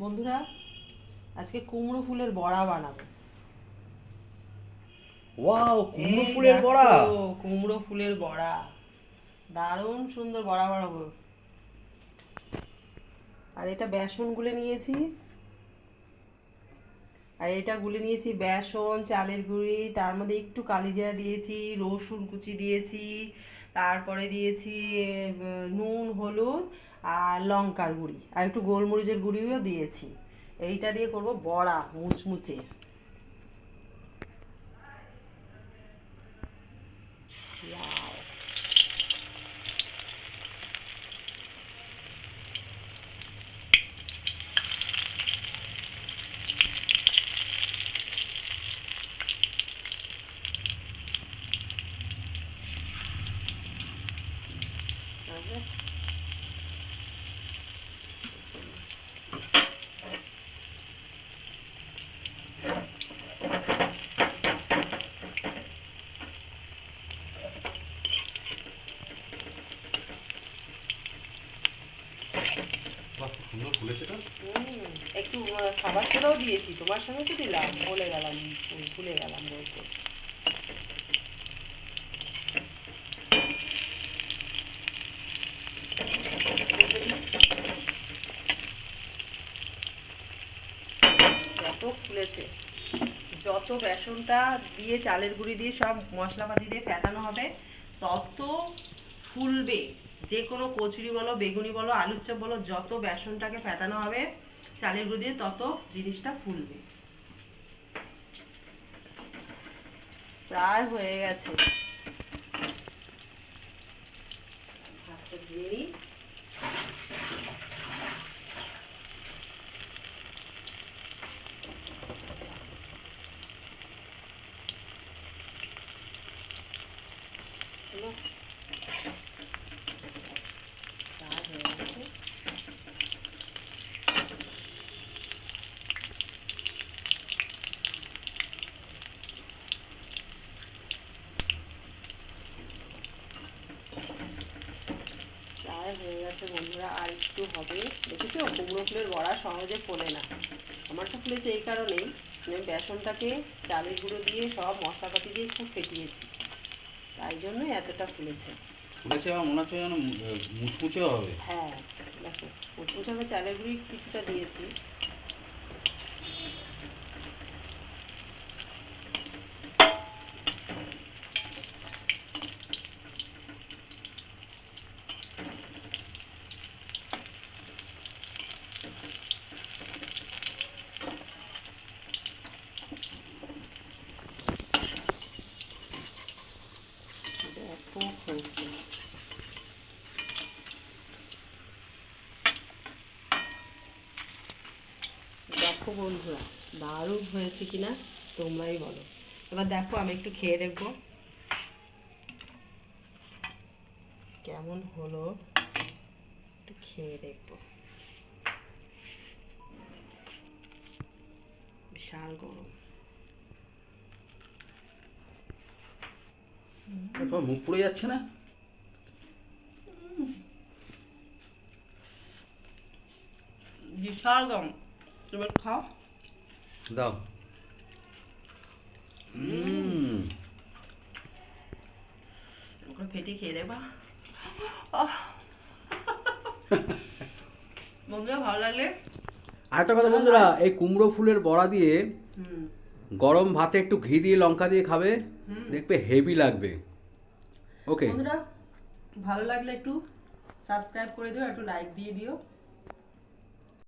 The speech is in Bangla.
বন্ধুরা, আজকে কুমড়ো ফুলের বড়া বানাবো। ওয়াও, কুমড়ো এই ফুলের দেখো, বড়া। কুমড়ো ফুলের বড়া দারুণ সুন্দর বড়া বানাবো। আর এটা বেসন গুলে নিয়েছি, বেসন, চালের গুঁড়ি, তার মধ্যে একটু কালিজিরা দিয়েছি, রসুন কুচি দিয়েছি, তারপরে দিয়েছি নুন, হলুদ আর লঙ্কার গুঁড়ি, আর একটু গোলমরিচের গুঁড়িও দিয়েছি। এইটা দিয়ে করব বড়া মুচমুচে। বাহ, খুব সুন্দর ফুলেছে তো। একটু খাবার সোডাও দিয়েছি, তোমার সঙ্গে তো দিলাম, ভুলে গেলাম বলতে। যত ফুলেছে, যত বেসনটা দিয়ে চালের গুঁড়ি দিয়ে সব মশলাপাতি দিয়ে ফেটানো হবে তত ফুলবে। যে কোনো কচুরি বলো, বেগুনি বলো, আলুর চপ বলো, যত বেসনটাকে ফেটানো হবে চালের গুঁড়ি দিয়ে তত জিনিসটা ফুলবে। প্রায় হয়ে গেছে, ভাতটা দিয়ে নিই। প্রায় হয়ে গেছে। প্রায় হয়ে গেছে বন্ধুরা, আর একটু হবে। দেখেছো, কুমড়ো ফুলের বড়া সহজে ফোলে না। আমারটা ফুলেছে এই কারণেই, আমি বেসনটাকে চালের গুঁড়ো দিয়ে সব মশলাপাতি দিয়ে খুব ফেটিয়েছি, তাই জন্যই এতটা ফুলেছে। ফুলেছে, আমার মনে হচ্ছে যেন মুচমুচেও হবে। হ্যাঁ, দেখো মুচমুচে আমি চালের গুঁড়ি কিছুটা দিয়েছি। ব্যাপক হয়েছে। দেখো বন্ধুরা, দারুণ হয়েছে কিনা তোমরাই বলো। এবার দেখো, আমি একটু খেয়ে দেখবো কেমন হলো, একটু খেয়ে দেখবো। বিশাল গরম। তোমার মুখ পুড়ে যাচ্ছে না? বিশাল গরম, এবার খাও। দাও। ওকে ফেটে খেয়ে দেখবা। বন্ধুরা, ভালো লাগলে আরেকটা কথা বন্ধুরা, এই কুমড়ো ফুলের বড়া দিয়ে গরম ভাতে একটু ঘি দিয়ে লঙ্কা দিয়ে খাবে, দেখবে হেভি লাগবে। ওকে বন্ধুরা, ভালো লাগলে একটু সাবস্ক্রাইব করে দিও, একটু লাইক দিয়ে দিও।